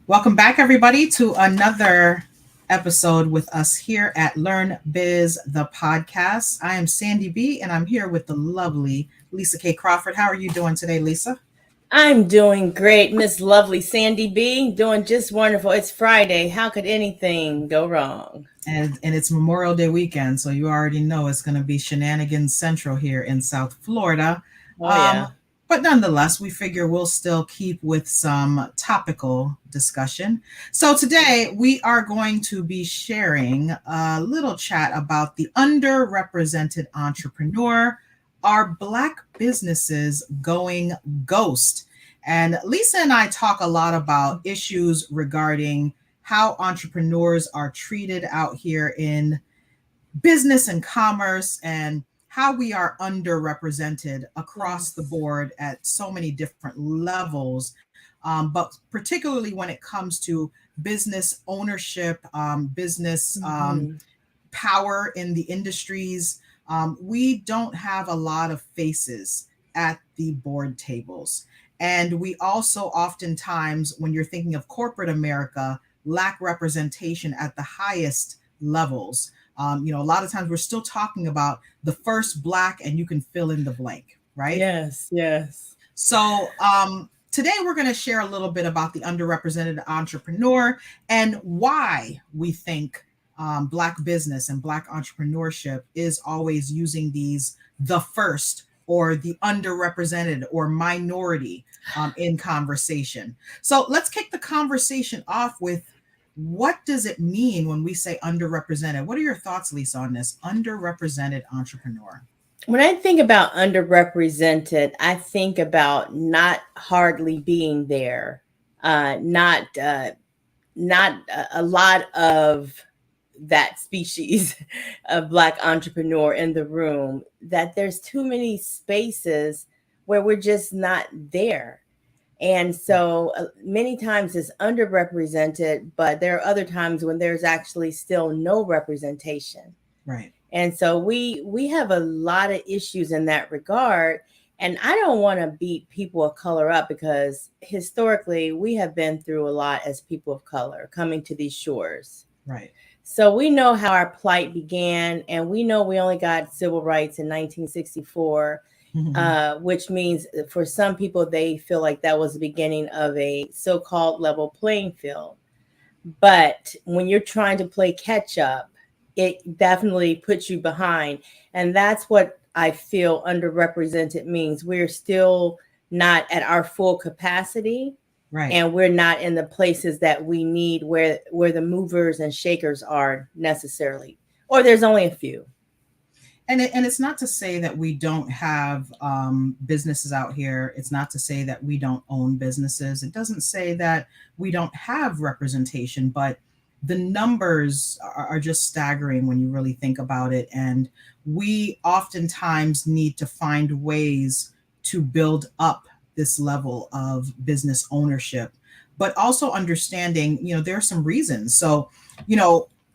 Welcome back, everybody, to another episode with us here at LearnBiz, the podcast. I am Sandy B, and I'm here with the lovely Lisa K. Crawford. How are you doing today, Lisa? I'm doing great, Miss Lovely Sandy B. Doing just wonderful. It's Friday. How could anything go wrong? And it's Memorial Day weekend, so you already know it's going to be shenanigans central here in South Florida. Oh, yeah. But nonetheless, we figure we'll still keep with some topical discussion. So today we are going to be sharing a little chat about the underrepresented entrepreneur. Are Black businesses going ghost? And Lisa and I talk a lot about issues regarding how entrepreneurs are treated out here in business and commerce, and how we are underrepresented across the board at so many different levels, but particularly when it comes to business ownership, business power in the industries. We don't have a lot of faces at the board tables. And we also oftentimes, when you're thinking of corporate America, lack representation at the highest levels. A lot of times we're still talking about the first Black, and you can fill in the blank, right? Yes. So today we're going to share a little bit about the underrepresented entrepreneur and why we think Black business and Black entrepreneurship is always using the first or the underrepresented or minority in conversation. So let's kick the conversation off with, what does it mean when we say underrepresented? What are your thoughts, Lisa, on this underrepresented entrepreneur? When I think about underrepresented, I think about not hardly being there, not a lot of that species of Black entrepreneur in the room, that there's too many spaces where we're just not there. And so many times it's underrepresented, but there are other times when there's actually still no representation. Right. And so we have a lot of issues in that regard. And I don't want to beat people of color up, because historically we have been through a lot as people of color coming to these shores. Right. So we know how our plight began, and we know we only got civil rights in 1964. Which means for some people, they feel like that was the beginning of a so-called level playing field. But when you're trying to play catch up, it definitely puts you behind. And that's what I feel underrepresented means. We're still not at our full capacity. Right. And we're not in the places that we need, where the movers and shakers are necessarily, or there's only a few. And it's not to say that we don't have businesses out here. It's not to say that we don't own businesses. It doesn't say that we don't have representation, but the numbers are just staggering when you really think about it. And we oftentimes need to find ways to build up this level of business ownership, but also understanding, there are some reasons. So,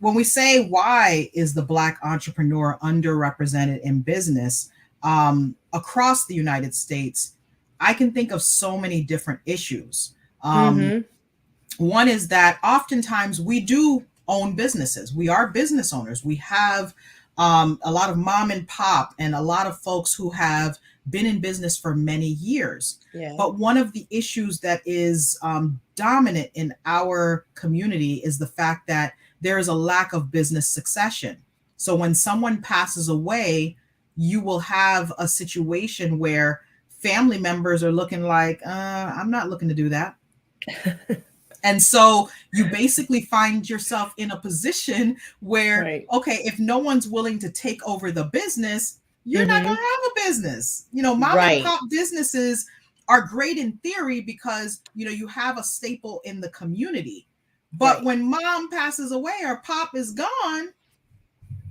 when we say, why is the Black entrepreneur underrepresented in business across the United States, I can think of so many different issues. One is that oftentimes we do own businesses. We are business owners. We have a lot of mom and pop and a lot of folks who have been in business for many years. Yeah. But one of the issues that is dominant in our community is the fact that there is a lack of business succession. So when someone passes away, you will have a situation where family members are looking like, I'm not looking to do that. And so you basically find yourself in a position where, Right. Okay, if no one's willing to take over the business, you're not going to have a business. Mom and pop businesses are great in theory because, you have a staple in the community. But when mom passes away or pop is gone,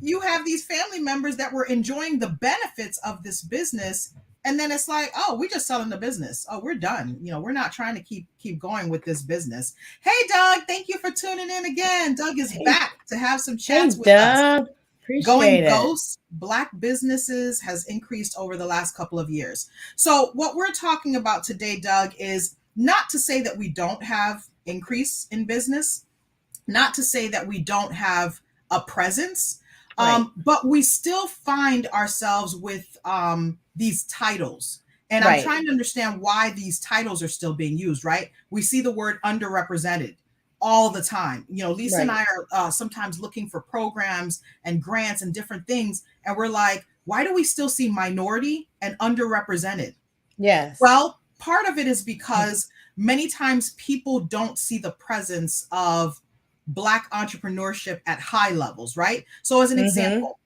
you have these family members that were enjoying the benefits of this business. And then it's like, oh, we're just selling the business. Oh, we're done. We're not trying to keep going with this business. Hey, Doug, thank you for tuning in again. Doug is back to have some chats with us. Appreciate Going it. ghost, Black businesses has increased over the last couple of years. So what we're talking about today, Doug, is not to say that we don't have increase in business. Not to say that we don't have a presence, Right. but we still find ourselves with these titles. And I'm Right. trying to understand why these titles are still being used, right? We see the word underrepresented all the time. You know, Lisa and Right. I are sometimes looking for programs and grants and different things. And we're like, why do we still see minority and underrepresented? Yes. Well, part of it is because many times people don't see the presence of Black entrepreneurship at high levels, right? So, as an Mm-hmm. example,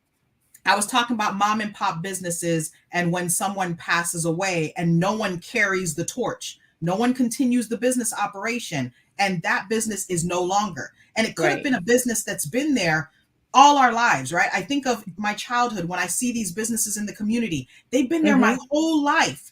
I was talking about mom and pop businesses, and when someone passes away and no one carries the torch, no one continues the business operation, and that business is no longer. And it could have Right. been a business that's been there all our lives, right? I think of my childhood when I see these businesses in the community, they've been there my Mm-hmm. whole life.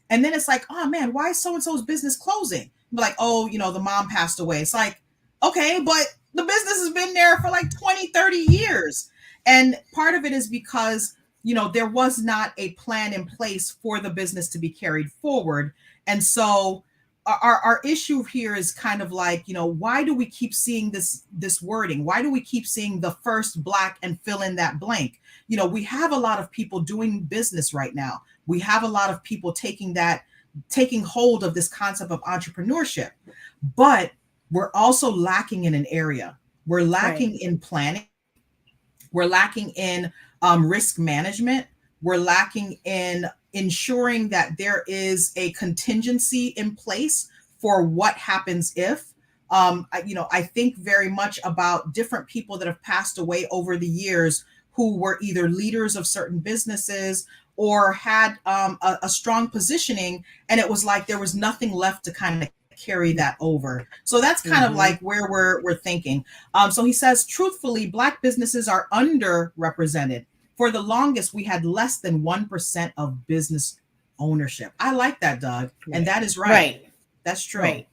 And then it's like, oh man, why is so and so's business closing? Be like, oh, you know, the mom passed away. It's like, okay, but the business has been there for like 20, 30 years. And part of it is because, you know, there was not a plan in place for the business to be carried forward. And so our issue here is kind of like, you know, why do we keep seeing this wording? Why do we keep seeing the first Black and fill in that blank? You know, we have a lot of people doing business right now. We have a lot of people taking hold of this concept of entrepreneurship, but we're also lacking in an area. We're Right. lacking in planning. We're lacking in risk management. We're lacking in ensuring that there is a contingency in place for what happens if. I think very much about different people that have passed away over the years who were either leaders of certain businesses or had a strong positioning, and it was like there was nothing left to kind of carry that over. So that's kind of Mm-hmm. like where we're thinking. So he says, truthfully, Black businesses are underrepresented. For the longest, we had less than 1% of business ownership. I like that, Doug. And Right. that is right. Right. That's true. Right.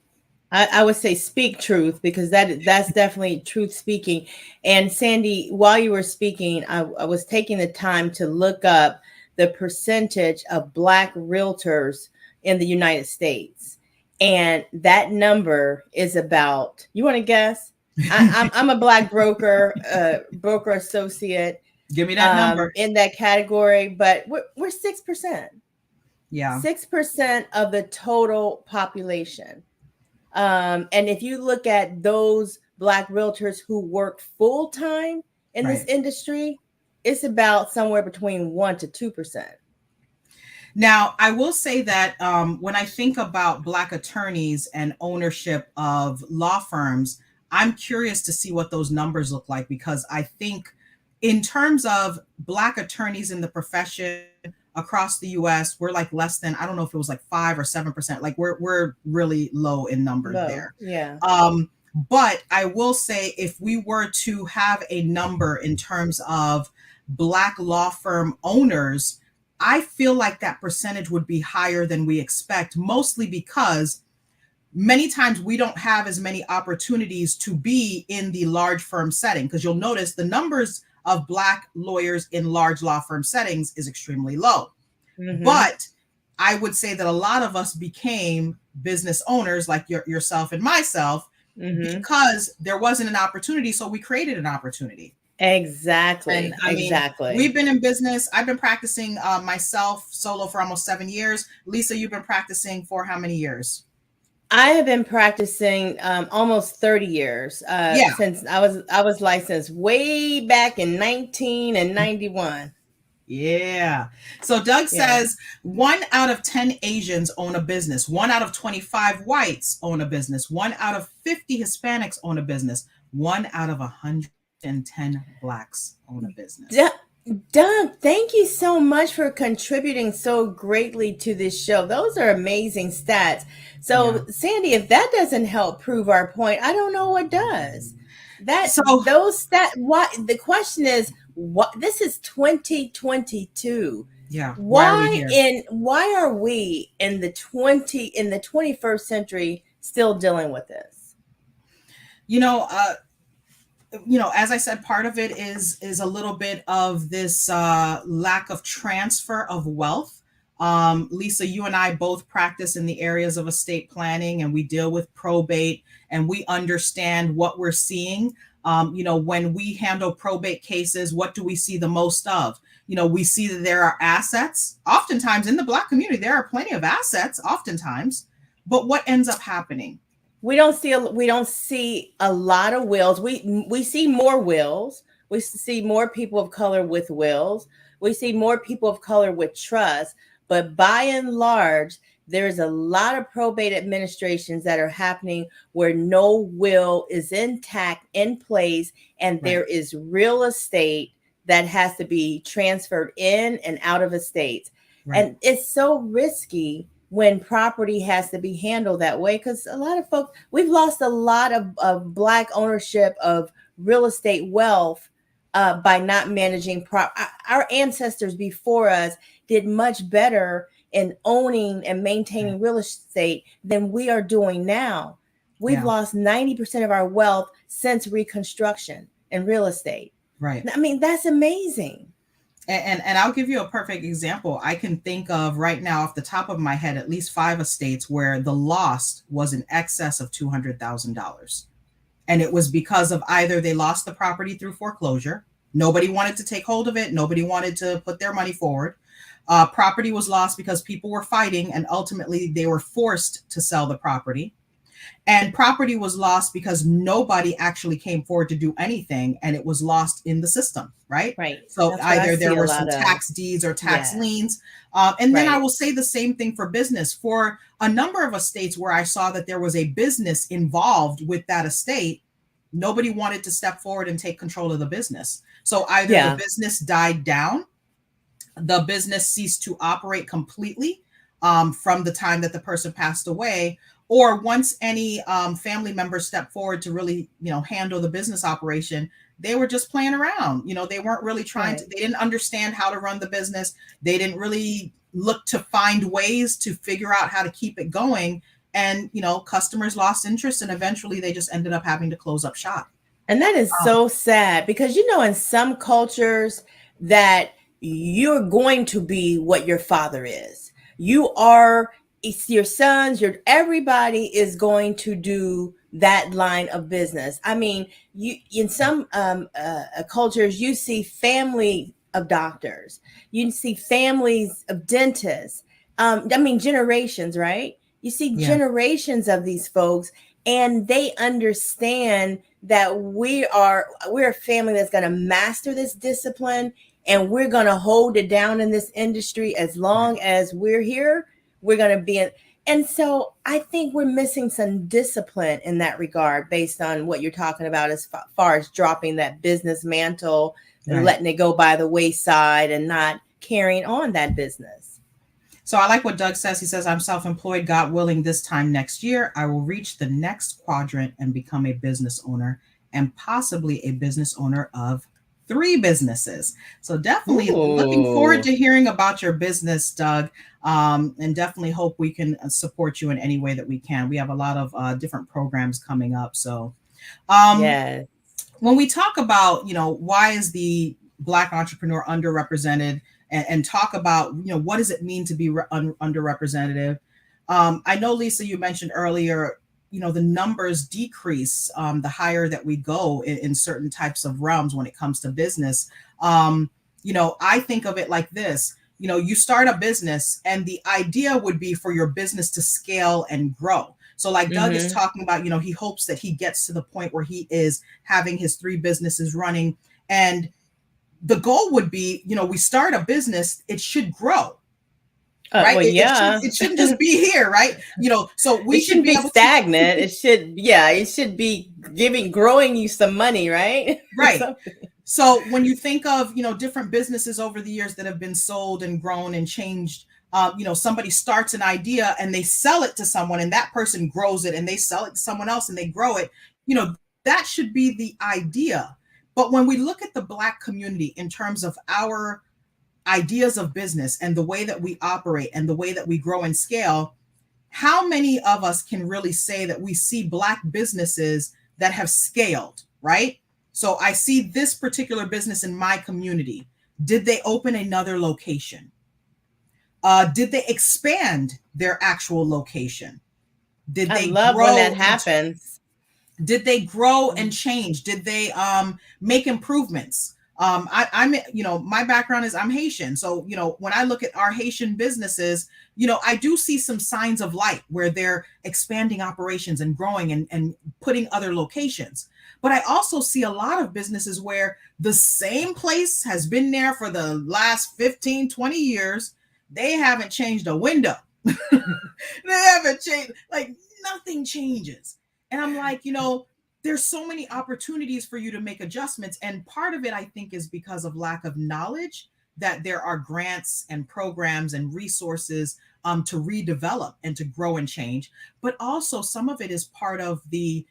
I would say speak truth, because that's definitely truth speaking. And Sandy, while you were speaking, I was taking the time to look up the percentage of Black realtors in the United States. And that number is about, you want to guess? I'm a Black broker, broker associate Give me that number. in that category, but we're 6%. Yeah. 6% of the total population. And if you look at those Black realtors who work full time in this Right. industry, it's about somewhere between 1% to 2%. Now, I will say that when I think about Black attorneys and ownership of law firms, I'm curious to see what those numbers look like, because I think, in terms of Black attorneys in the profession across the US, we're like less than, I don't know if it was like 5 or 7%. Like we're really low in numbers Low. there. Yeah. But I will say, if we were to have a number in terms of Black law firm owners, I feel like that percentage would be higher than we expect, mostly because many times we don't have as many opportunities to be in the large firm setting. Because you'll notice the numbers of Black lawyers in large law firm settings is extremely low. Mm-hmm. But I would say that a lot of us became business owners, like yourself and myself, Mm-hmm. because there wasn't an opportunity. So we created an opportunity. And Exactly. I mean, Exactly. we've been in business. I've been practicing myself solo for almost 7 years. Lisa, you've been practicing for how many years? I have been practicing almost 30 years Yeah. since I was licensed way back in 1991. Yeah. So Doug Yeah. says 1 out of 10 Asians own a business. 1 out of 25 whites own a business. 1 out of 50 Hispanics own a business. 1 out of 110 Blacks own a D- business. Doug, thank you so much for contributing so greatly to this show. Those are amazing stats. Yeah. So, Sandy, if that doesn't help prove our point, I don't know what does. That So those stat what the question is, what this is 2022. yeah, why are we here? Why are we in the 21st century still dealing with this? You know, as I said, part of it is a little bit of this lack of transfer of wealth. Lisa, you and I both practice in the areas of estate planning, and we deal with probate, and we understand what we're seeing. When we handle probate cases, what do we see the most of? We see that there are assets. Oftentimes in the Black community, there are plenty of assets, oftentimes. But what ends up happening? We don't see a lot of wills. We see more wills. We see more people of color with wills. We see more people of color with trust. But by and large, there's a lot of probate administrations that are happening where no will is intact, in place, and there is real estate that has to be transferred in and out of estates. And it's so risky when property has to be handled that way, because a lot of folks, we've lost a lot of Black ownership of real estate wealth by not managing our ancestors before us did much better in owning and maintaining real estate than we are doing now. We've lost 90% of our wealth since Reconstruction in real estate. Right. I mean, that's amazing. And I'll give you a perfect example. I can think of right now off the top of my head, at least 5 estates where the loss was in excess of $200,000. And it was because of either they lost the property through foreclosure. Nobody wanted to take hold of it. Nobody wanted to put their money forward. Property was lost because people were fighting, and ultimately they were forced to sell the property. And property was lost because nobody actually came forward to do anything, and it was lost in the system, right? Right. So either there were some tax deeds or tax liens. And then I will say the same thing for business. For a number of estates where I saw that there was a business involved with that estate, nobody wanted to step forward and take control of the business. So either the business died down, the business ceased to operate completely from the time that the person passed away, or once any family members stepped forward to really, handle the business operation, they were just playing around. They weren't really trying to, they didn't understand how to run the business. They didn't really look to find ways to figure out how to keep it going. And, customers lost interest, and eventually they just ended up having to close up shop. And that is so sad, because, in some cultures that you're going to be what your father is. It's your sons, everybody is going to do that line of business. I mean, in some cultures, you see family of doctors, you see families of dentists. Generations, right? You see generations of these folks, and they understand that we're a family that's going to master this discipline, and we're going to hold it down in this industry as long as we're here. We're going to be in. And so I think we're missing some discipline in that regard, based on what you're talking about as far as dropping that business mantle and letting it go by the wayside and not carrying on that business. So I like what Doug says. He says, I'm self-employed, God willing, this time next year, I will reach the next quadrant and become a business owner, and possibly a business owner of 3 businesses. So definitely looking forward to hearing about your business, Doug, and definitely hope we can support you in any way that we can. We have a lot of different programs coming up. So when we talk about, why is the Black entrepreneur underrepresented, and talk about, what does it mean to be underrepresented? I know, Lisa, you mentioned earlier, the numbers decrease the higher that we go in certain types of realms when it comes to business. I think of it like this. You start a business, and the idea would be for your business to scale and grow. So like Doug is talking about, he hopes that he gets to the point where he is having his 3 businesses running. And the goal would be, we start a business, it should grow. Right. It shouldn't just be here. Right. So we should be stagnant. It should be growing you some money. Right. Right. So when you think of, different businesses over the years that have been sold and grown and changed, somebody starts an idea and they sell it to someone, and that person grows it, and they sell it to someone else and they grow it. That should be the idea. But when we look at the Black community in terms of our ideas of business and the way that we operate and the way that we grow and scale, how many of us can really say that we see Black businesses that have scaled, right? So I see this particular business in my community. Did they open another location? Did they expand their actual location? Did I they love grow when that and happens. did they grow and change? Did they make improvements? I'm, my background is I'm Haitian. So, when I look at our Haitian businesses, I do see some signs of light where they're expanding operations and growing and putting other locations. But I also see a lot of businesses where the same place has been there for the last 15, 20 years. They haven't changed a window. They haven't changed, like nothing changes. And I'm like, there's so many opportunities for you to make adjustments. And part of it, I think, is because of lack of knowledge that there are grants and programs and resources to redevelop and to grow and change. But also some of it is part of the,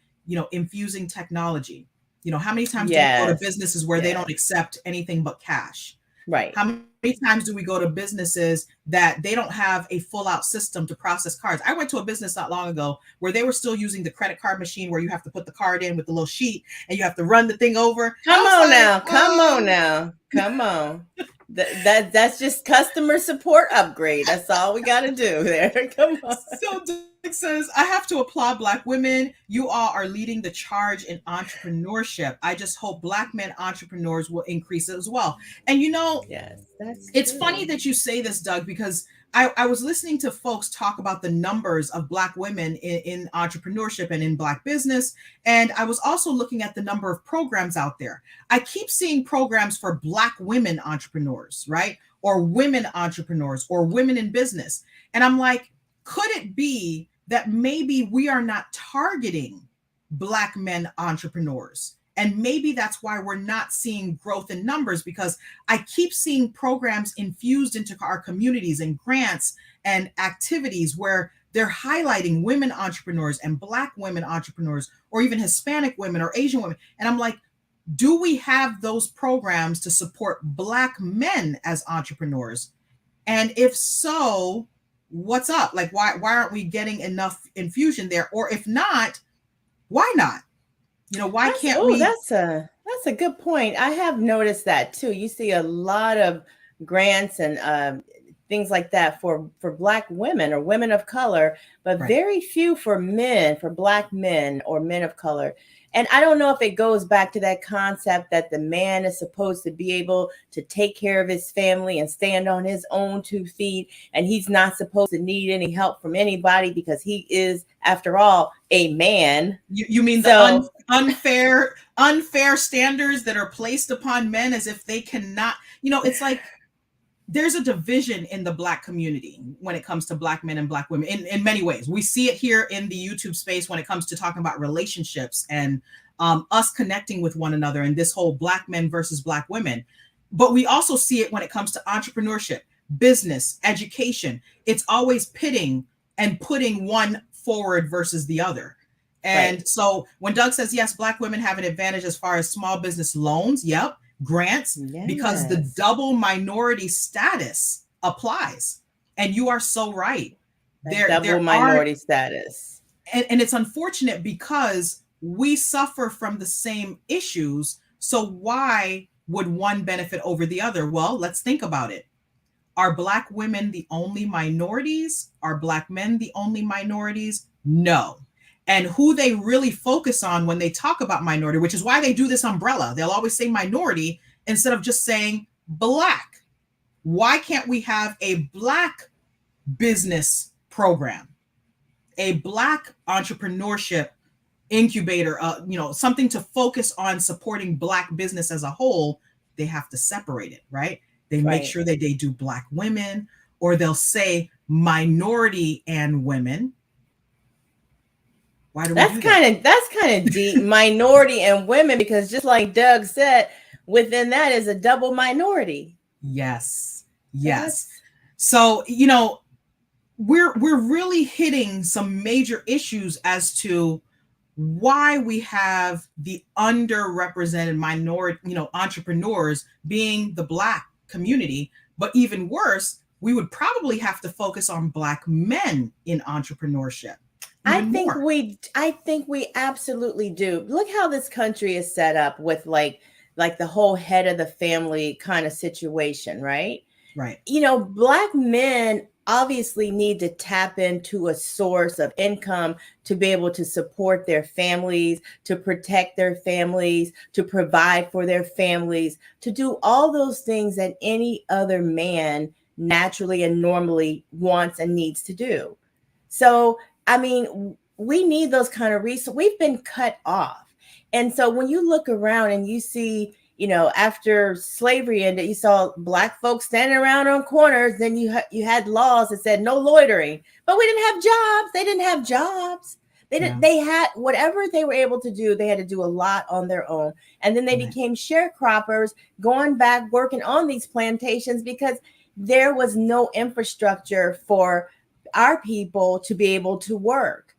infusing technology. How many times do we go to Yes. businesses where they don't accept anything but cash? Right. How many times do we go to businesses that they don't have a full out system to process cards? I went to a business not long ago where they were still using the credit card machine where you have to put the card in with the little sheet and you have to run the thing over. Come on now. Come on. That's just customer support upgrade. That's all we got to do there. Come on. So Doug says, I have to applaud Black women. You all are leading the charge in entrepreneurship. I just hope Black men entrepreneurs will increase as well. And yes, it's funny that you say this, Doug, because I was listening to folks talk about the numbers of Black women in entrepreneurship and in Black business. And I was also looking at the number of programs out there. I keep seeing programs for Black women entrepreneurs, right? Or women entrepreneurs or women in business. And I'm like, could it be that maybe we are not targeting Black men entrepreneurs? And maybe that's why we're not seeing growth in numbers, because I keep seeing programs infused into our communities and grants and activities where they're highlighting women entrepreneurs and Black women entrepreneurs, or even Hispanic women or Asian women. And I'm like, do we have those programs to support Black men as entrepreneurs? And if so, what's up? Like, why aren't we getting enough infusion there? Or if not, why not? Why can't we? That's a good point. I have noticed that too. You see a lot of grants and things like that for Black women or women of color, but Right. very few for Black men or men of color. And I don't know if it goes back to that concept that the man is supposed to be able to take care of his family and stand on his own 2 feet. And he's not supposed to need any help from anybody because he is, after all, a man. You mean the unfair standards that are placed upon men as if they cannot, it's like there's a division in the Black community when it comes to Black men and Black women in many ways. We see it here in the YouTube space when it comes to talking about relationships and us connecting with one another and this whole Black men versus Black women. But we also see it when it comes to entrepreneurship, business, education. It's always pitting and putting one forward versus the other. And Right. So when Doug says, yes, Black women have an advantage as far as small business loans, yep, grants, because the double minority status applies. And you are so right. Double minority status. And it's unfortunate because we suffer from the same issues. So why would one benefit over the other? Well, let's think about it. Are Black women the only minorities? Are Black men the only minorities? No. And who they really focus on when they talk about minority, which is why they do this umbrella. They'll always say minority instead of just saying Black. Why can't we have a Black business program, a Black entrepreneurship incubator, something to focus on supporting Black business as a whole? They have to separate it, right? They make sure that they do Black women, or they'll say minority and women. Why do we do that? That's kind of deep, minority and women, because just like Doug said, within that is a double minority. Yes. So, we're really hitting some major issues as to why we have the underrepresented minority, entrepreneurs being the Black community. But even worse, we would probably have to focus on Black men in entrepreneurship. I think we absolutely do. Look how this country is set up with like the whole head of the family kind of situation, right? Right. Black men obviously need to tap into a source of income to be able to support their families, to protect their families, to provide for their families, to do all those things that any other man naturally and normally wants and needs to do. So, I mean, we need those kind of resources. We've been cut off. And so when you look around and you see, after slavery ended, you saw Black folks standing around on corners. Then you had laws that said no loitering, but we didn't have jobs. They didn't have jobs. They didn't. They had whatever they were able to do. They had to do a lot on their own, and then they became sharecroppers, going back working on these plantations because there was no infrastructure for our people to be able to work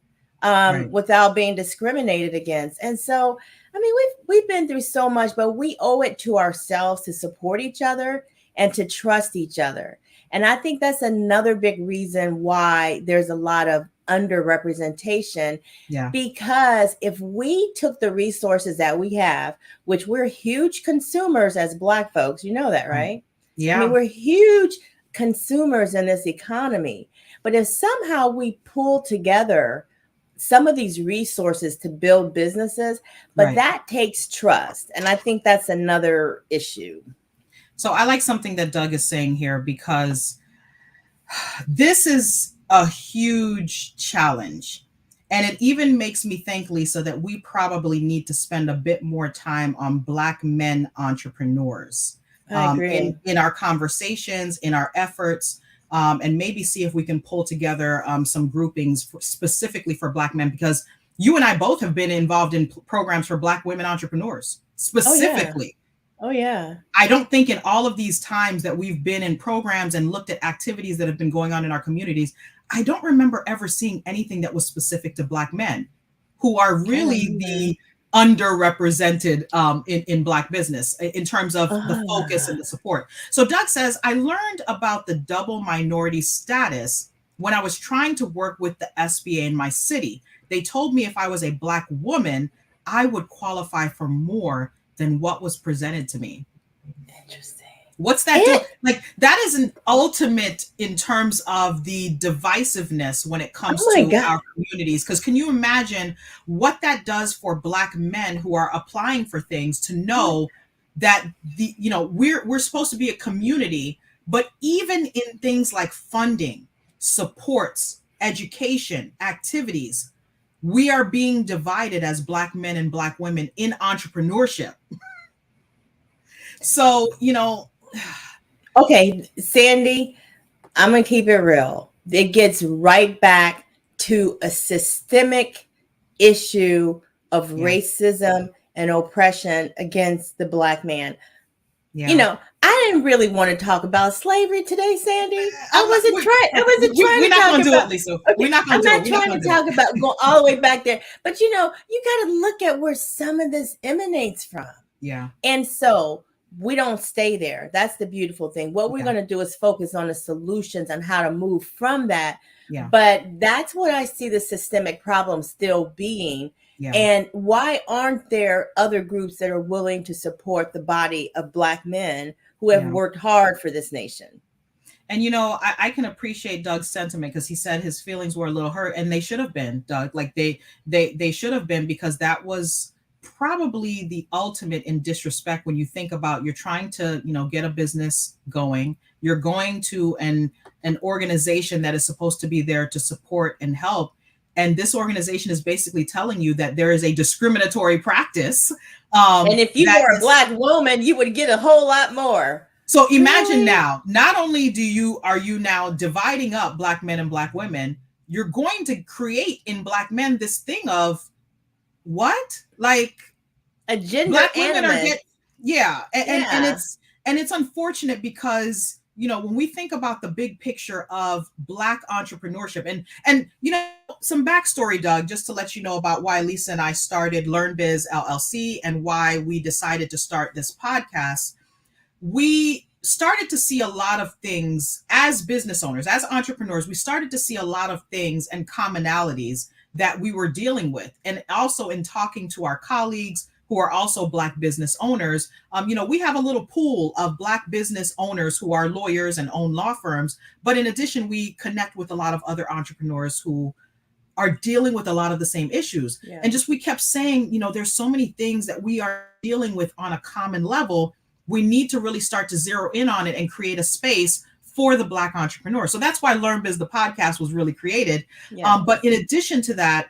without being discriminated against. And so, I mean, we've been through so much, but we owe it to ourselves to support each other and to trust each other. And I think that's another big reason why there's a lot of underrepresentation. Because if we took the resources that we have, which we're huge consumers as Black folks, you know that, right? I mean, we're huge consumers in this economy. But if somehow we pull together some of these resources to build businesses, but that takes trust. And I think that's another issue. So I like something that Doug is saying here, because this is a huge challenge. And it even makes me think, Lisa, that we probably need to spend a bit more time on Black men entrepreneurs in our conversations, in our efforts. And maybe see if we can pull together some groupings specifically for Black men, because you and I both have been involved in programs for Black women entrepreneurs specifically. Oh, yeah. I don't think in all of these times that we've been in programs and looked at activities that have been going on in our communities, I don't remember ever seeing anything that was specific to Black men, who are really the underrepresented in Black business in terms of the focus and the support. So Doug says, I learned about the double minority status when I was trying to work with the SBA in my city. They told me if I was a Black woman, I would qualify for more than what was presented to me. Interesting. What's that? Like, that is an ultimate in terms of the divisiveness when it comes to our communities. Because can you imagine what that does for Black men who are applying for things to know that we're supposed to be a community, but even in things like funding, supports, education, activities, we are being divided as Black men and Black women in entrepreneurship. So, okay, Sandy, I'm going to keep it real. It gets right back to a systemic issue of racism and oppression against the Black man. I didn't really want to talk about slavery today, Sandy. I wasn't trying to talk about it, Lisa. Okay, I'm not trying to talk about go all the way back there. But you got to look at where some of this emanates from. Yeah. And so we don't stay there. That's the beautiful thing. What we're going to do is focus on the solutions and how to move from that. Yeah. But that's what I see the systemic problem still being. Yeah. And why aren't there other groups that are willing to support the body of Black men who have worked hard for this nation? And, I can appreciate Doug's sentiment, because he said his feelings were a little hurt, and they should have been, Doug. Like they should have been, because that was probably the ultimate in disrespect when you think about you're trying to, get a business going. You're going to an organization that is supposed to be there to support and help. And this organization is basically telling you that there is a discriminatory practice. And if you were a Black woman, you would get a whole lot more. So imagine now, not only are you now dividing up Black men and Black women, you're going to create in Black men this thing of what? Like a gender Black women animus. And it's unfortunate because when we think about the big picture of Black entrepreneurship and some backstory, Doug, just to let you know about why Lisa and I started LearnBiz LLC and why we decided to start this podcast. We started to see a lot of things as business owners, as entrepreneurs. We started to see a lot of things and commonalities that we were dealing with. And also in talking to our colleagues, who are also Black business owners. We have a little pool of Black business owners who are lawyers and own law firms. But in addition, we connect with a lot of other entrepreneurs who are dealing with a lot of the same issues. Yeah. And just we kept saying, there's so many things that we are dealing with on a common level. We need to really start to zero in on it and create a space for the Black entrepreneur. So that's why LearnBiz, the podcast, was really created. Yeah. But in addition to that,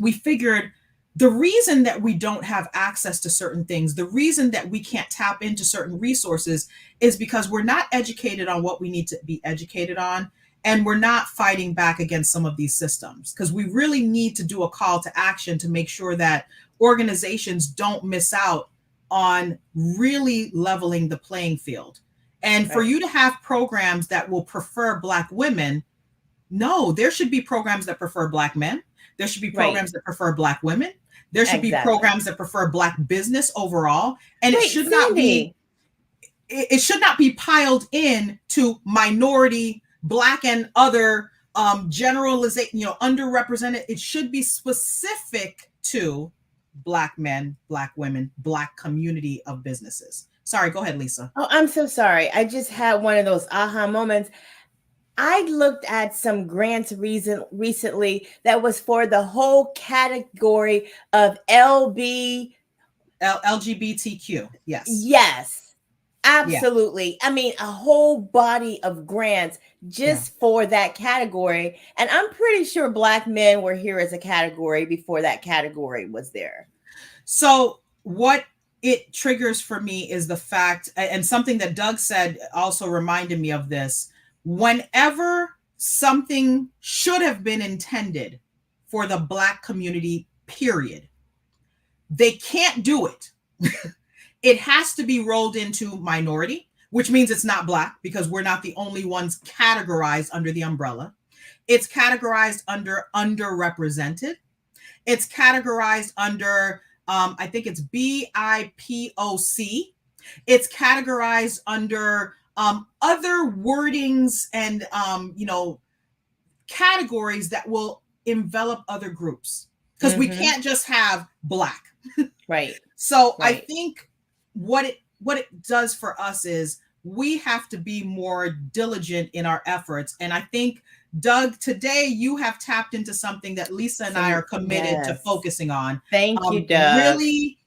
we figured the reason that we don't have access to certain things, the reason that we can't tap into certain resources is because we're not educated on what we need to be educated on. And we're not fighting back against some of these systems, because we really need to do a call to action to make sure that organizations don't miss out on really leveling the playing field. And for you to have programs that will prefer Black women, no, there should be programs that prefer Black men. There should be programs that prefer Black women. There should be programs that prefer Black business overall. And it should not be, it should not be piled in to minority, Black and other generalization, underrepresented. It should be specific to Black men, Black women, Black community of businesses. Sorry, go ahead, Lisa. Oh, I'm so sorry. I just had one of those aha moments. I looked at some grants recently that was for the whole category of LGBTQ. Yes. Yes. Absolutely. Yeah. I mean, a whole body of grants just for that category. And I'm pretty sure Black men were here as a category before that category was there. So what it triggers for me is the fact, and something that Doug said also reminded me of this, whenever something should have been intended for the Black community, period, they can't do it. It has to be rolled into minority, which means it's not Black, because we're not the only ones categorized under the umbrella. It's categorized under underrepresented. It's categorized under, I think it's BIPOC. It's categorized under other wordings and, categories that will envelop other groups, because we can't just have Black. Right. So I think what it does for us is we have to be more diligent in our efforts. And I think, Doug, today you have tapped into something that Lisa and I are committed to focusing on. Thank you, Doug. Really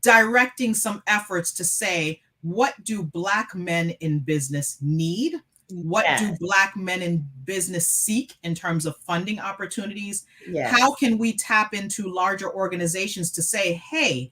directing some efforts to say, what do Black men in business need? What do Black men in business seek in terms of funding opportunities? Yes. How can we tap into larger organizations to say, hey,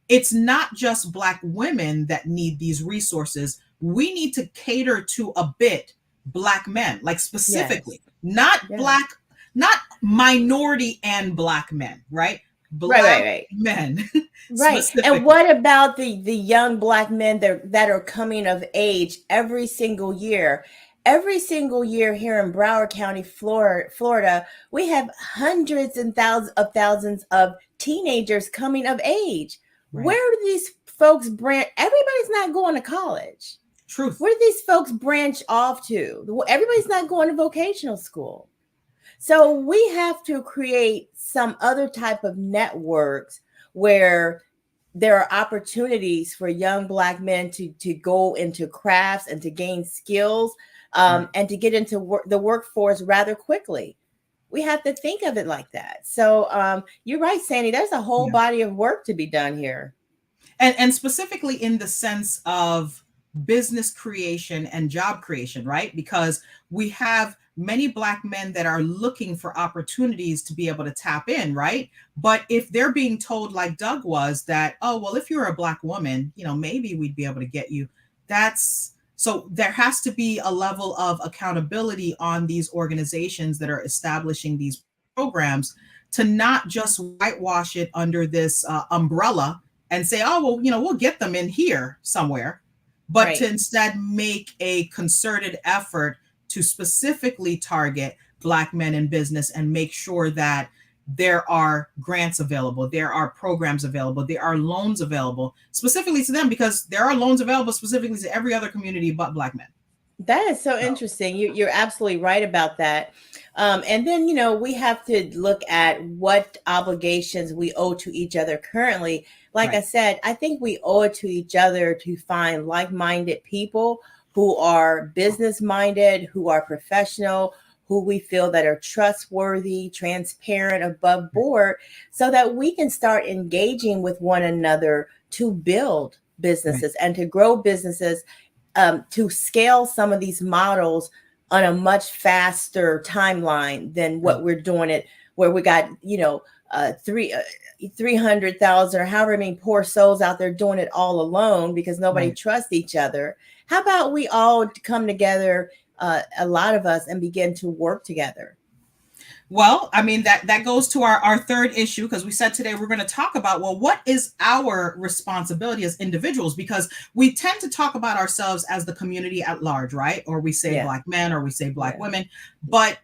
it's not just Black women that need these resources. We need to cater to a bit Black men, like specifically, not Black, not minority and Black men, right? Black men. Right. And what about the young Black men that are coming of age every single year? Every single year here in Broward County, Florida, we have hundreds and thousands of teenagers coming of age. Right. Where do these folks branch? Everybody's not going to college. Truth. Where do these folks branch off to? Everybody's not going to vocational school. So we have to create some other type of networks where there are opportunities for young Black men to go into crafts and to gain skills and to get into the workforce rather quickly. We have to think of it like that. So you're right, Sandy, there's a whole body of work to be done here. And specifically in the sense of business creation and job creation, right? Because we have many Black men that are looking for opportunities to be able to tap in, right? But if they're being told, like Doug was, that, oh, well, if you're a Black woman, maybe we'd be able to get you. So there has to be a level of accountability on these organizations that are establishing these programs to not just whitewash it under this umbrella and say, oh, well, we'll get them in here somewhere, but to instead make a concerted effort to specifically target Black men in business and make sure that there are grants available, there are programs available, there are loans available specifically to them, because there are loans available specifically to every other community but Black men. That is so interesting. You're absolutely right about that. And then, we have to look at what obligations we owe to each other currently. Like I Right. said, I think we owe it to each other to find like-minded people who are business-minded, who are professional, who we feel that are trustworthy, transparent, above board, so that we can start engaging with one another to build Right. businesses and to grow businesses, to scale some of these models on a much faster timeline than Right. what we're doing it, where we got, 300,000 or however many poor souls out there doing it all alone because nobody Right. trusts each other. How about we all come together, a lot of us, and begin to work together? Well, I mean, that goes to our third issue, because we said today we're going to talk about, well, what is our responsibility as individuals? Because we tend to talk about ourselves as the community at large, right? Or we say Yeah. Black men, or we say Black Yeah. women. But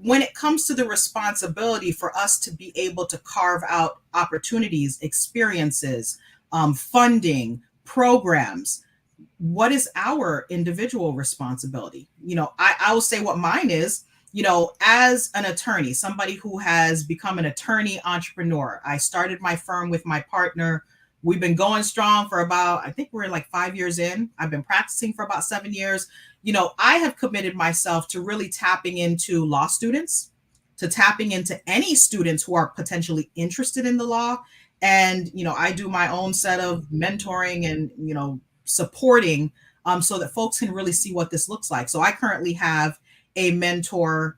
when it comes to the responsibility for us to be able to carve out opportunities, experiences, funding, programs, what is our individual responsibility? I will say what mine is. As an attorney, somebody who has become an attorney entrepreneur, I started my firm with my partner. We've been going strong for about, I think we're like 5 years in. I've been practicing for about 7 years. I have committed myself to really tapping into law students, to tapping into any students who are potentially interested in the law. And, I do my own set of mentoring and, supporting, so that folks can really see what this looks like. So I currently have a mentor-mentee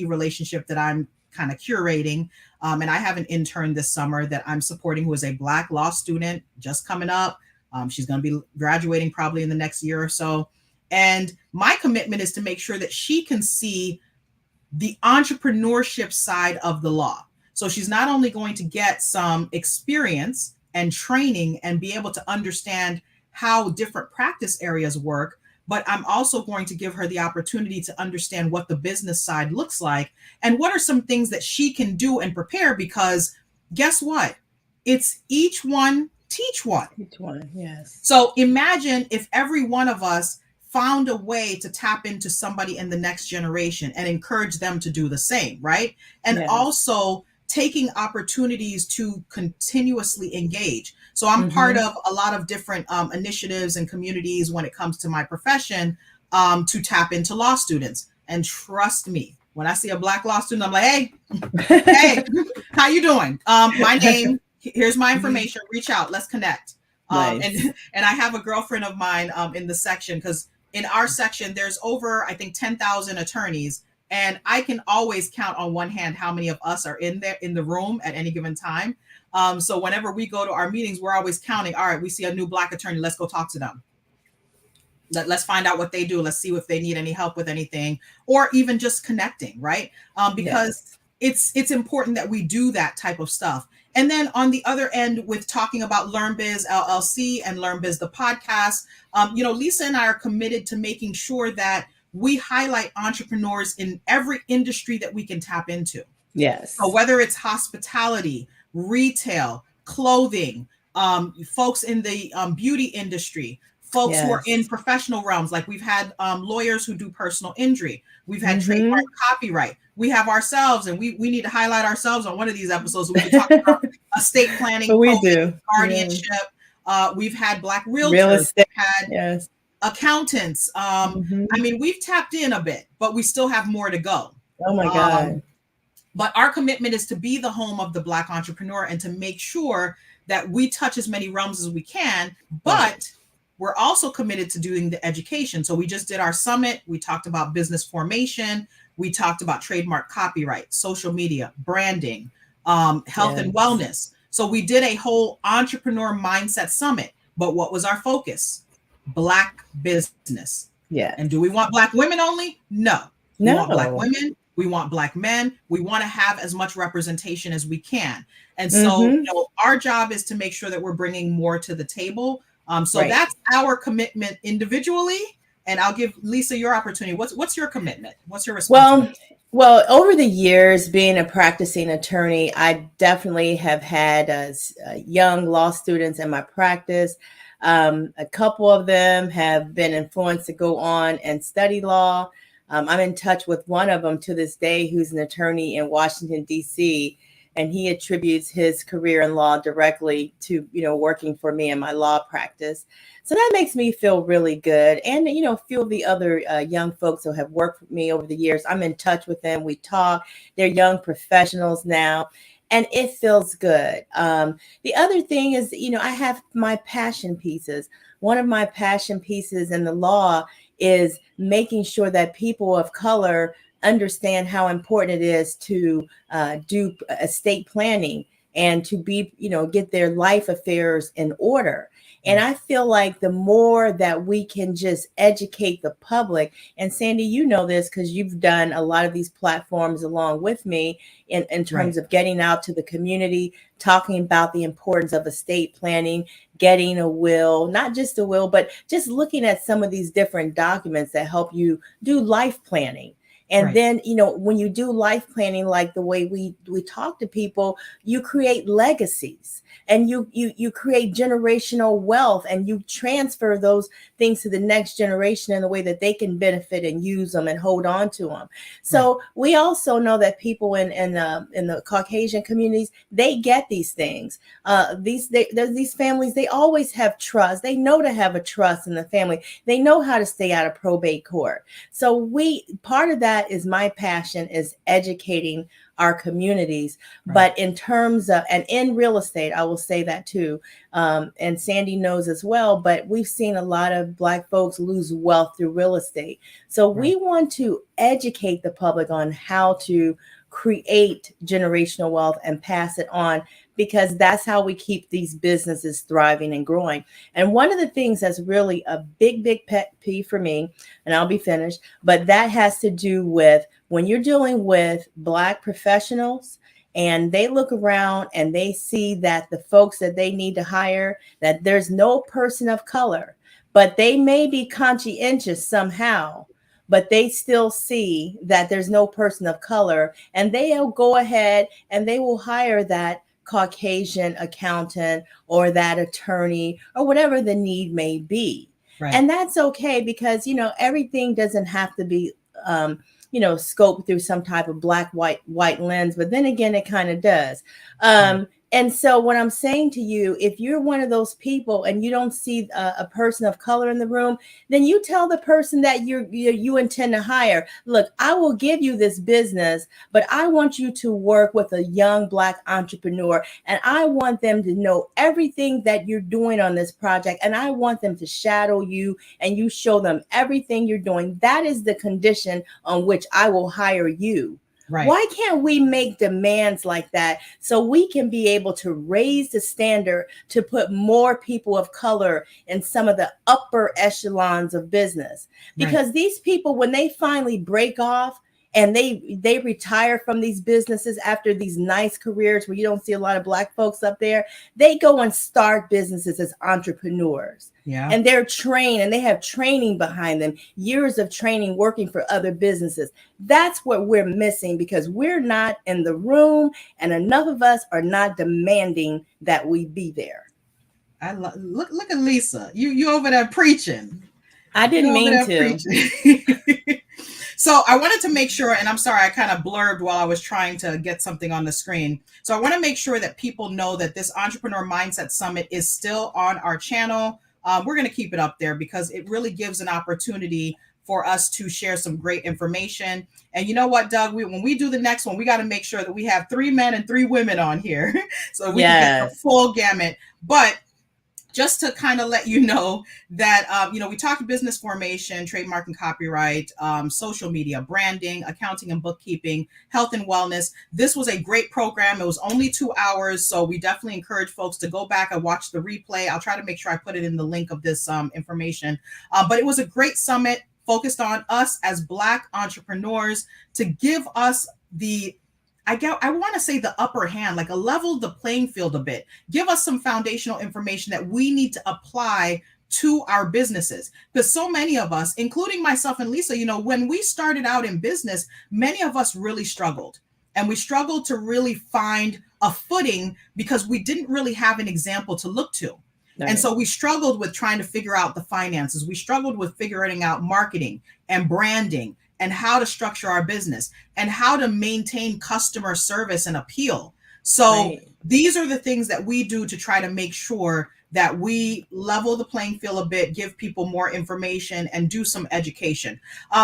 relationship that I'm kind of curating. And I have an intern this summer that I'm supporting who is a Black law student just coming up. She's going to be graduating probably in the next year or so. And my commitment is to make sure that she can see the entrepreneurship side of the law. So she's not only going to get some experience and training and be able to understand how different practice areas work, but I'm also going to give her the opportunity to understand what the business side looks like and what are some things that she can do and prepare, because guess what? It's each one, teach one. Each one, yes. So imagine if every one of us found a way to tap into somebody in the next generation and encourage them to do the same, right? And Yes. also taking opportunities to continuously engage. So I'm part of a lot of different initiatives and communities when it comes to my profession, to tap into law students. And trust me, when I see a Black law student, I'm like, hey, how you doing? My name, here's my information, reach out, let's connect. Nice. And I have a girlfriend of mine in the section, because in our section, there's over, I think, 10,000 attorneys. And I can always count on one hand how many of us are in the room at any given time. So whenever we go to our meetings, we're always counting. All right, we see a new Black attorney. Let's go talk to them. Let's find out what they do. Let's see if they need any help with anything, or even just connecting, right? Because it's important that we do that type of stuff. And then on the other end, with talking about LearnBiz LLC and LearnBiz the podcast, Lisa and I are committed to making sure that we highlight entrepreneurs in every industry that we can tap into. Yes. So whether it's hospitality, retail, clothing, folks in the beauty industry, folks who are in professional realms, like we've had lawyers who do personal injury. We've had trademark copyright. We have ourselves, and we need to highlight ourselves on one of these episodes. We can talk about estate planning, we do. guardianship. We've had Black realtors. Real estate. We've had accountants. I mean, we've tapped in a bit, but we still have more to go. Oh my God. But our commitment is to be the home of the Black entrepreneur and to make sure that we touch as many realms as we can. But we're also committed to doing the education. So we just did our summit. We talked about business formation. We talked about trademark copyright, social media, branding, health and wellness. So we did a whole entrepreneur mindset summit. But what was our focus? Black business. Yeah. And do we want Black women only? No. We want Black women. We want Black men. We want to have as much representation as we can. And so our job is to make sure that we're bringing more to the table. So that's our commitment individually. And I'll give Lisa your opportunity. What's your commitment? What's your responsibility? Well, over the years, being a practicing attorney, I definitely have had young law students in my practice. A couple of them have been influenced to go on and study law. I'm in touch with one of them to this day, who's an attorney in Washington, D.C., and he attributes his career in law directly to, working for me in my law practice. So that makes me feel really good. And, a few of the other young folks who have worked with me over the years, I'm in touch with them. We talk. They're young professionals now, and it feels good. The other thing is, I have my passion pieces. One of my passion pieces in the law is making sure that people of color understand how important it is to do estate planning and to be, get their life affairs in order. And I feel like the more that we can just educate the public, and Sandy, you know this because you've done a lot of these platforms along with me in terms of getting out to the community, talking about the importance of estate planning, getting a will, not just a will, but just looking at some of these different documents that help you do life planning. And then, when you do life planning, like the way we talk to people, you create legacies and you create generational wealth, and you transfer those things to the next generation in a way that they can benefit and use them and hold on to them. So we also know that people in the Caucasian communities, they get these things. These families, they always have trust. They know to have a trust in the family. They know how to stay out of probate court. So part of that is my passion, is educating our communities. But in terms of, and in real estate, I will say that too. And Sandy knows as well, but we've seen a lot of Black folks lose wealth through real estate. So we want to educate the public on how to create generational wealth and pass it on, because that's how we keep these businesses thriving and growing. And one of the things that's really a big pet peeve for me, and I'll be finished, but that has to do with when you're dealing with Black professionals and they look around and they see that the folks that they need to hire, that there's no person of color, but they may be conscientious somehow, but they still see that there's no person of color, and they'll go ahead and they will hire that Caucasian accountant or that attorney or whatever the need may be. And that's okay, because, everything doesn't have to be, scoped through some type of black, white lens, but then again, it kind of does. And so what I'm saying to you, if you're one of those people and you don't see a person of color in the room, then you tell the person that you intend to hire, look, I will give you this business, but I want you to work with a young Black entrepreneur, and I want them to know everything that you're doing on this project, and I want them to shadow you, and you show them everything you're doing. That is the condition on which I will hire you. Why can't we make demands like that so we can be able to raise the standard to put more people of color in some of the upper echelons of business? Because these people, when they finally break off and they retire from these businesses after these nice careers where you don't see a lot of Black folks up there, they go and start businesses as entrepreneurs. And they're trained, and they have training behind them, years of training working for other businesses. That's what we're missing, because we're not in the room, and enough of us are not demanding that we be there. Look at Lisa. You over there preaching. I didn't mean to. So I wanted to make sure, and I'm sorry, I kind of blurred while I was trying to get something on the screen. So I want to make sure that people know that this Entrepreneur Mindset Summit is still on our channel. We're going to keep it up there because it really gives an opportunity for us to share some great information. And you know what, Doug, when we do the next one, we got to make sure that we have 3 men and 3 women on here so we can get the full gamut. But just to kind of let you know that, we talked business formation, trademark and copyright, social media, branding, accounting and bookkeeping, health and wellness. This was a great program. It was only 2 hours. So we definitely encourage folks to go back and watch the replay. I'll try to make sure I put it in the link of this information. But it was a great summit focused on us as Black entrepreneurs to give us I want to say the upper hand, like a level the playing field a bit, give us some foundational information that we need to apply to our businesses. Because so many of us, including myself and Lisa, when we started out in business, many of us really struggled. And we struggled to really find a footing because we didn't really have an example to look to. And so we struggled with trying to figure out the finances. We struggled with figuring out marketing and branding and how to structure our business and how to maintain customer service and appeal. So these are the things that we do to try to make sure that we level the playing field a bit, give people more information, and do some education.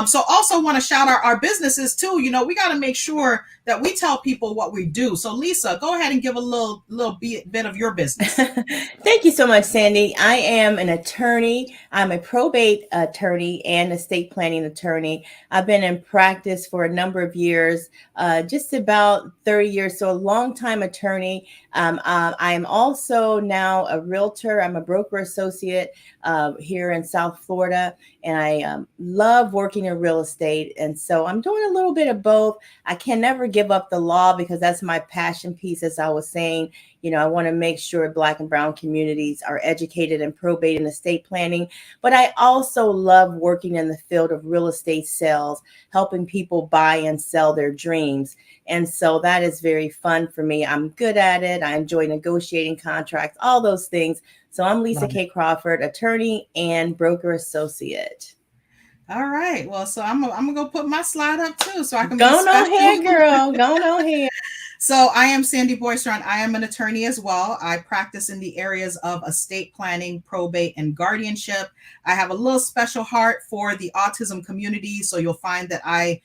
So also want to shout out our businesses too. You know, we got to make sure that we tell people what we do. So Lisa, go ahead and give a little bit of your business. Thank you so much, Sandy. I am an attorney. I'm a probate attorney and estate planning attorney. I've been in practice for a number of years, just about 30 years, so a long time attorney. I am also now a realtor. I'm a broker associate here in South Florida, and I love working in real estate. And so I'm doing a little bit of both. I can never give up the law because that's my passion piece, as I was saying. You know, I want to make sure Black and brown communities are educated in probate and estate planning. But I also love working in the field of real estate sales, helping people buy and sell their dreams. And so that is very fun for me. I'm good at it. I enjoy negotiating contracts, all those things. So I'm Lisa K. Crawford, attorney and broker associate. All right. Well, so I'm gonna go put my slide up too, so I can go on here, girl. Go on here. So I am Sandy Boistron. I am an attorney as well. I practice in the areas of estate planning, probate, and guardianship. I have a little special heart for the autism community, so you'll find that I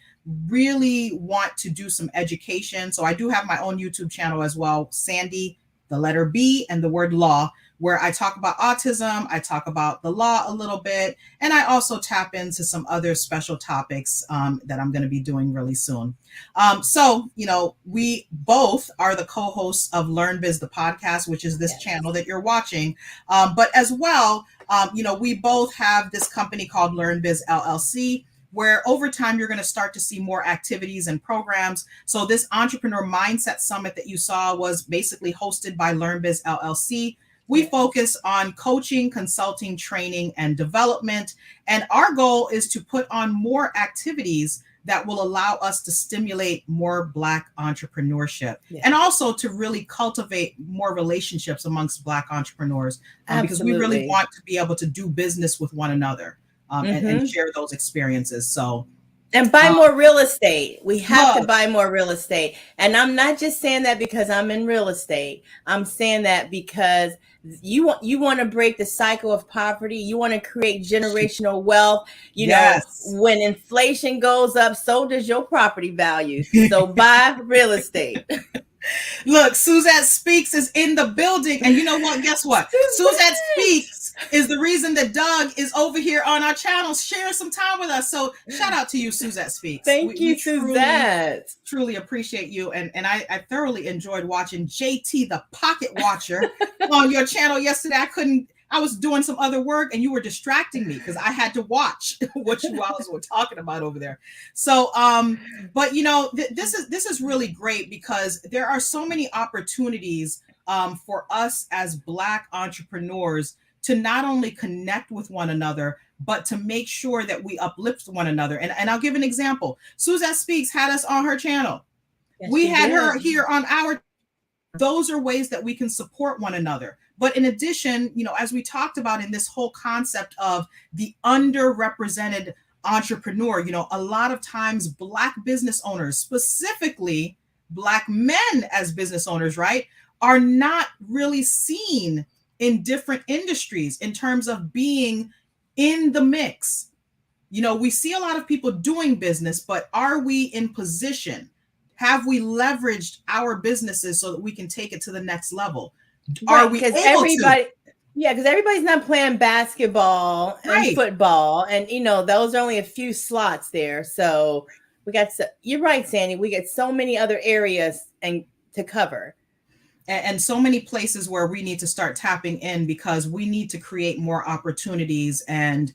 really want to do some education. So I do have my own YouTube channel as well, Sandy, the letter B, and the word law, where I talk about autism, I talk about the law a little bit, and I also tap into some other special topics that I'm going to be doing really soon. So, you know, we both are the co-hosts of LearnBiz, the podcast, which is this channel that you're watching. But as well, you know, we both have this company called LearnBiz LLC, where over time you're going to start to see more activities and programs. So this Entrepreneur Mindset Summit that you saw was basically hosted by LearnBiz LLC. We focus on coaching, consulting, training, and development. And our goal is to put on more activities that will allow us to stimulate more Black entrepreneurship and also to really cultivate more relationships amongst Black entrepreneurs because we really want to be able to do business with one another and share those experiences. So, and buy more real estate. We have to buy more real estate. And I'm not just saying that because I'm in real estate. I'm saying that because you want to break the cycle of poverty. You want to create generational wealth. You know, when inflation goes up, so does your property value. So buy real estate. Look, Suzette Speaks is in the building. And you know what? Guess what? Suzette Speaks is the reason that Doug is over here on our channel sharing some time with us. So shout out to you, Suzette Speaks. Thank you, Suzette. Truly appreciate you. And I thoroughly enjoyed watching JT, the Pocket Watcher, on your channel yesterday. I was doing some other work and you were distracting me because I had to watch what you all were talking about over there. So, but you know, this is really great because there are so many opportunities for us as Black entrepreneurs to not only connect with one another, but to make sure that we uplift one another. And I'll give an example. Suzette Speaks had us on her channel. Yes, we had her here on our. Those are ways that we can support one another. But in addition, you know, as we talked about in this whole concept of the underrepresented entrepreneur, you know, a lot of times Black business owners, specifically Black men as business owners, right, are not really seen in different industries in terms of being in the mix. You know, we see a lot of people doing business, but are we in position? Have we leveraged our businesses so that we can take it to the next level? Are we able to? Yeah, because everybody's not playing basketball and football, and you know those are only a few slots there. So we got. You're right, Sandy. We get so many other areas and to cover, and so many places where we need to start tapping in because we need to create more opportunities. And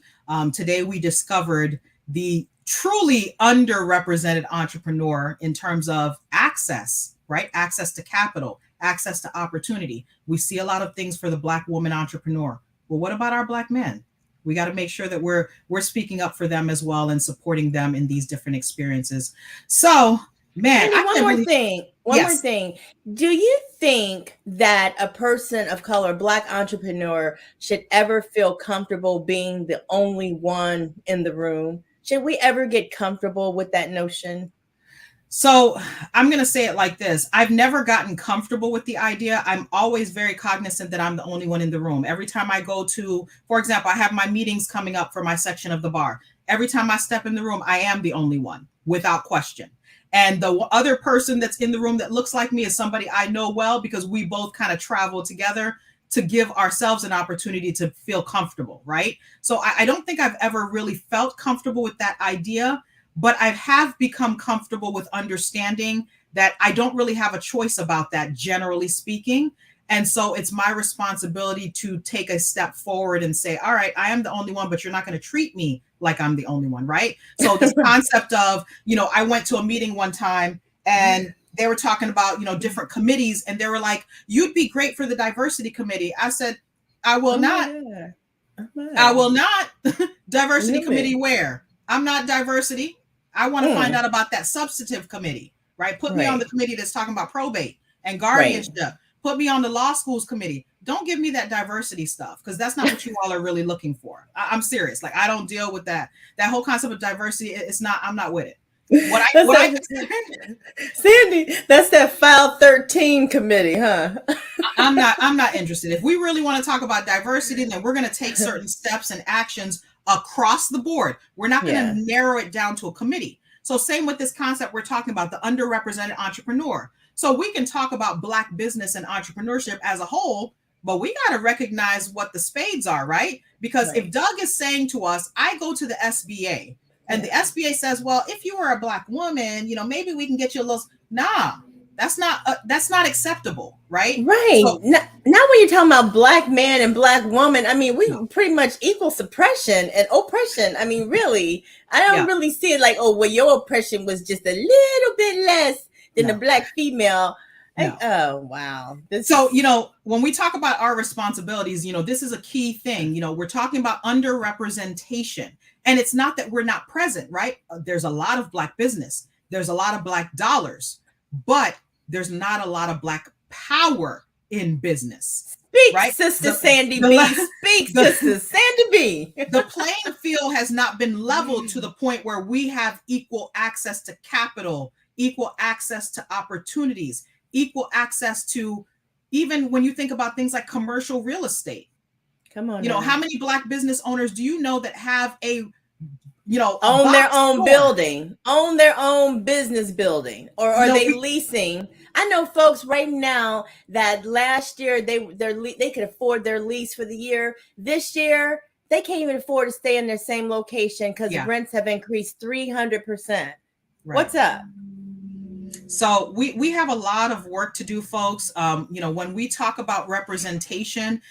today we discovered the truly underrepresented entrepreneur in terms of access, right? Access to capital, access to opportunity. We see a lot of things for the Black woman entrepreneur. Well, what about our Black men? We got to make sure that we're speaking up for them as well and supporting them in these different experiences. So Man, Andy, I one can't more believe. thing. One more Yes. thing. Do you think that a person of color, Black entrepreneur, should ever feel comfortable being the only one in the room? Should we ever get comfortable with that notion? So I'm going to say it like this. I've never gotten comfortable with the idea. I'm always very cognizant that I'm the only one in the room. Every time I go to, for example, I have my meetings coming up for my section of the bar. Every time I step in the room, I am the only one without question. And the other person that's in the room that looks like me is somebody I know well, because we both kind of travel together to give ourselves an opportunity to feel comfortable, right? So I don't think I've ever really felt comfortable with that idea, but I have become comfortable with understanding that I don't really have a choice about that, generally speaking. And so it's my responsibility to take a step forward and say, all right, I am the only one, but you're not going to treat me like I'm the only one, right? So this concept of, I went to a meeting one time and they were talking about, different committees, and they were like, you'd be great for the diversity committee. I said, I will not. I will not. Diversity committee where? I'm not diversity. I want to find out about that substantive committee, right? Put me on the committee that's talking about probate and guardianship. Put me on the law schools committee. Don't give me that diversity stuff, because that's not what you all are really looking for. I'm serious. Like, I don't deal with that. That whole concept of diversity, I'm not with it. Sandy, that's that file 13 committee, huh? I'm not interested. If we really want to talk about diversity, then we're going to take certain steps and actions across the board. We're not going to narrow it down to a committee. So same with this concept we're talking about, the underrepresented entrepreneur. So we can talk about Black business and entrepreneurship as a whole, but we got to recognize what the spades are, right? Because if Doug is saying to us, I go to the SBA, and the SBA says, well, if you were a Black woman, maybe we can get you a little, that's not acceptable, right? Right. So, now when you're talking about Black man and Black woman, I mean, we pretty much equal suppression and oppression. I mean, really, I don't really see it like, oh, well, your oppression was just a little bit less than the Black female. No. Oh, wow. So, when we talk about our responsibilities, this is a key thing. We're talking about underrepresentation. And it's not that we're not present, right? There's a lot of Black business. There's a lot of Black dollars, but there's not a lot of Black power in business. Speak, right? Sister Sandy B. Speak, Sister Sandy B. The playing field has not been leveled to the point where we have equal access to capital, equal access to opportunities, equal access to, even when you think about things like commercial real estate. Come on. How many Black business owners do you know that have own their own building, own their own business building, or are they leasing? I know folks right now that last year they could afford their lease for the year. This year they can't even afford to stay in their same location because rents have increased 300%. What's up? So we have a lot of work to do, folks. When we talk about representation,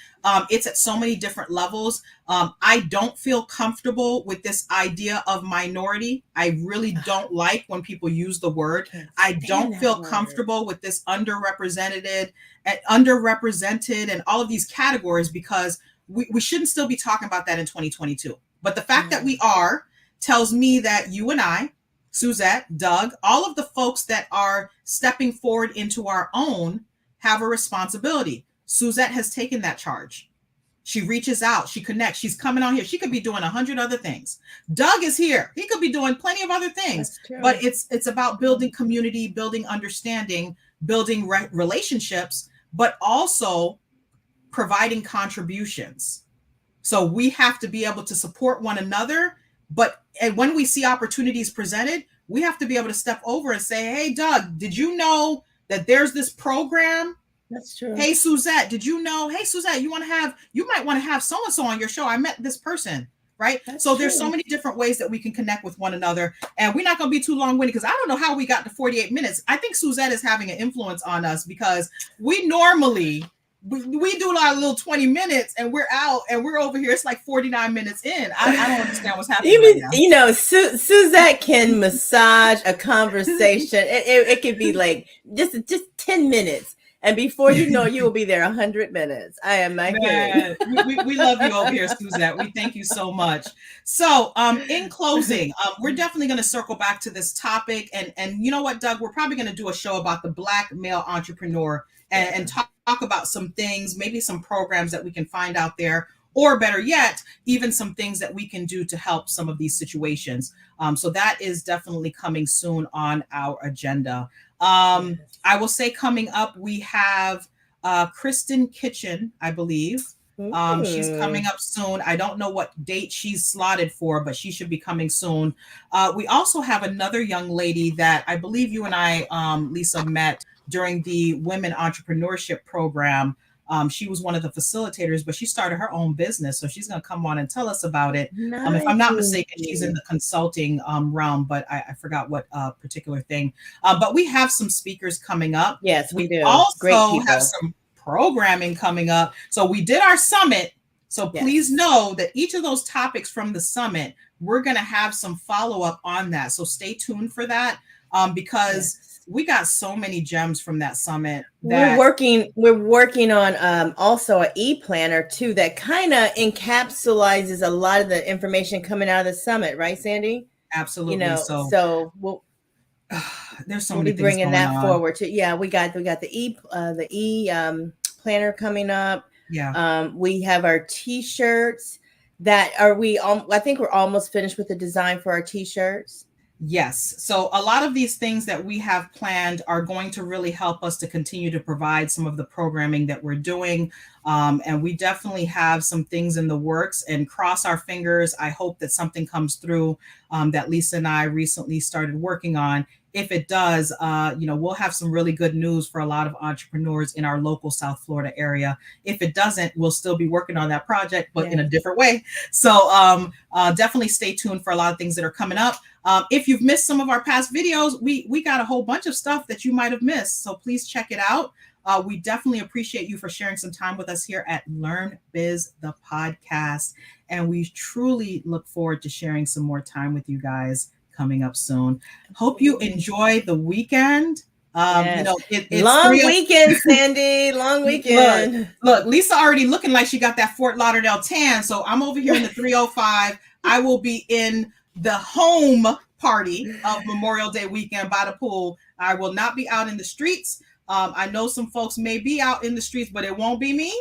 it's at so many different levels. I don't feel comfortable with this idea of minority. I really don't like when people use the word. I don't feel comfortable with this underrepresented and all of these categories, because we shouldn't still be talking about that in 2022. But the fact that we are tells me that you and I, Suzette, Doug, all of the folks that are stepping forward into our own have a responsibility. Suzette has taken that charge. She reaches out, she connects, she's coming on here. She could be doing 100 other things. Doug is here. He could be doing plenty of other things, but it's about building community, building understanding, building relationships, but also providing contributions. So we have to be able to support one another. And when we see opportunities presented, we have to be able to step over and say, hey, Doug, did you know that there's this program? That's true. Hey, Suzette, did you know? Hey, Suzette, you might want to have so-and-so on your show. I met this person, right? That's so true. There's so many different ways that we can connect with one another. And we're not going to be too long-winded, because I don't know how we got to 48 minutes. I think Suzette is having an influence on us, because we normally... We do our little 20 minutes and we're out and we're over here. It's like 49 minutes in. I don't understand what's happening right now. Suzette can massage a conversation. It could be like just 10 minutes. And before you know, you will be there 100 minutes. I am not kidding. We love you over here, Suzette. We thank you so much. So in closing, we're definitely going to circle back to this topic. And you know what, Doug, we're probably going to do a show about the Black male entrepreneur and talk about some things, maybe some programs that we can find out there, or better yet, even some things that we can do to help some of these situations. So that is definitely coming soon on our agenda. I will say coming up, we have Kristen Kitchen, I believe. She's coming up soon. I don't know what date she's slotted for, but she should be coming soon. We also have another young lady that I believe you and I, Lisa, met during the Women Entrepreneurship program. She was one of the facilitators, but she started her own business. So she's going to come on and tell us about it. If I'm not mistaken, she's in the consulting realm, but I forgot what particular thing. But we have some speakers coming up. Yes, we do. Also have some programming coming up. So we did our summit. So please know that each of those topics from the summit, we're going to have some follow-up on that. So stay tuned for that because we got so many gems from that summit. We're working on also an e-planner too that kind of encapsulates a lot of the information coming out of the summit, right, Sandy? Absolutely. So we'll there's so many things bringing that on. forward too. Yeah, we got the e planner coming up. Yeah. We have our t-shirts that I think we're almost finished with the design for our t-shirts. Yes. So a lot of these things that we have planned are going to really help us to continue to provide some of the programming that we're doing. And we definitely have some things in the works, and cross our fingers. I hope that something comes through that Lisa and I recently started working on. If it does, we'll have some really good news for a lot of entrepreneurs in our local South Florida area. If it doesn't, we'll still be working on that project, but in a different way. So definitely stay tuned for a lot of things that are coming up. If you've missed some of our past videos, we got a whole bunch of stuff that you might have missed. So please check it out. We definitely appreciate you for sharing some time with us here at LearnBiz, the podcast. And we truly look forward to sharing some more time with you guys coming up soon. Hope you enjoy the weekend. It's long weekend, Sandy. Long weekend. Look, Lisa already looking like she got that Fort Lauderdale tan. So I'm over here in the 305. I will be in the home party of Memorial Day weekend by the pool. I will not be out in the streets. I know some folks may be out in the streets, but it won't be me.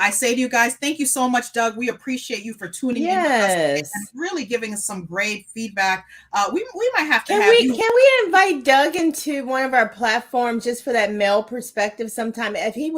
I say to you guys, thank you so much, Doug. We appreciate you for tuning in with us and really giving us some great feedback. We might have to have you. Can we invite Doug into one of our platforms just for that male perspective sometime? If he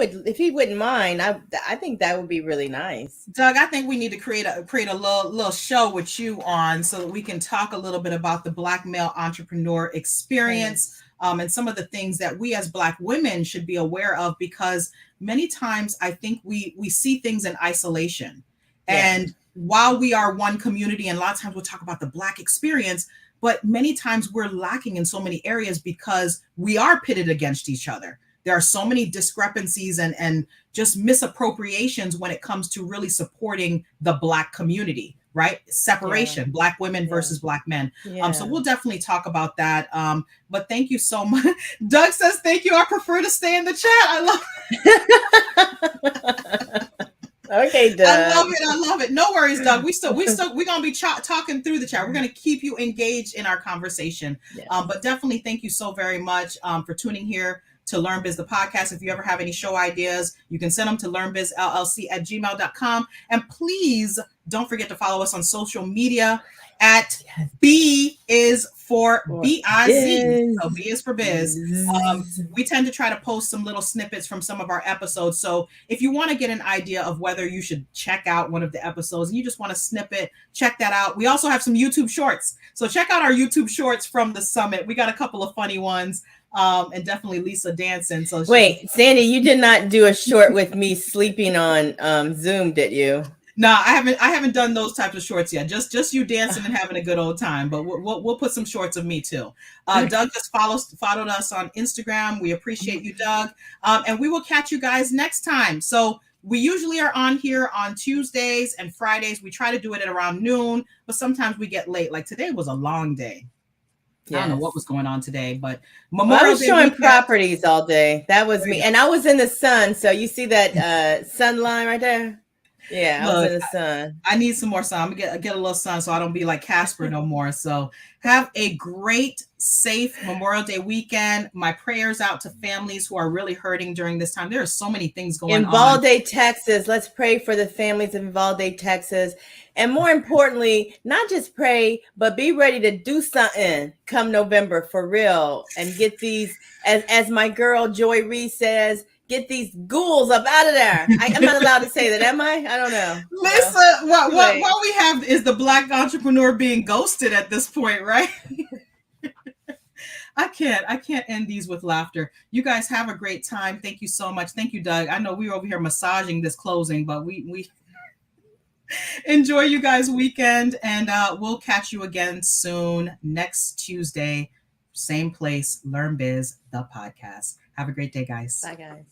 wouldn't mind, I think that would be really nice. Doug, I think we need to create a little show with you on so that we can talk a little bit about the Black male entrepreneur experience. And some of the things that we as Black women should be aware of, because many times I think we see things in isolation. And while we are one community, and a lot of times we'll talk about the Black experience, but many times we're lacking in so many areas because we are pitted against each other. There are so many discrepancies and just misappropriations when it comes to really supporting the Black community. Right? Separation, Black women versus Black men. So we'll definitely talk about that. But thank you so much. Doug says, thank you. I prefer to stay in the chat. I love it. Okay, Doug. I love it. No worries, Doug. We're going to be talking through the chat. We're going to keep you engaged in our conversation. But definitely thank you so very much for tuning here to LearnBiz, the podcast. If you ever have any show ideas, you can send them to learnbizllc@gmail.com. And please don't forget to follow us on social media at B is for BIZ. So B is for Biz. We tend to try to post some little snippets from some of our episodes. So if you want to get an idea of whether you should check out one of the episodes and you just want to snippet, check that out. We also have some YouTube shorts. So check out our YouTube shorts from the summit. We got a couple of funny ones. And definitely Lisa dancing. So wait, Sandy, you did not do a short with me sleeping on Zoom, did you? No, I haven't done those types of shorts yet. Just you dancing and having a good old time. But we'll put some shorts of me too. Doug just followed us on Instagram. We appreciate you, Doug. And we will catch you guys next time. So we usually are on here on Tuesdays and Fridays. We try to do it at around noon, but sometimes we get late. Like today was a long day. I don't know what was going on today, but Well, I Memorial was Day showing weekend. properties all day. That was me. And I was in the sun. So you see that sun line right there? Yeah, I was in the sun. I need some more sun. I'm gonna get a little sun so I don't be like Casper no more. So have a great, safe Memorial Day weekend. My prayers out to families who are really hurting during this time. There are so many things going on. In Valde, Texas, let's pray for the families in Valde, Texas. And more importantly, not just pray, but be ready to do something come November for real and get these, as my girl Joy Reese says, get these ghouls up out of there. I'm not allowed to say that, am I? I don't know. Listen, what we have is the Black entrepreneur being ghosted at this point, right? I can't end these with laughter. You guys have a great time. Thank you so much. Thank you, Doug. I know we were over here massaging this closing, but we enjoy you guys' weekend, and we'll catch you again soon next Tuesday, same place, LearnBiz, the podcast. Have a great day, guys. Bye, guys.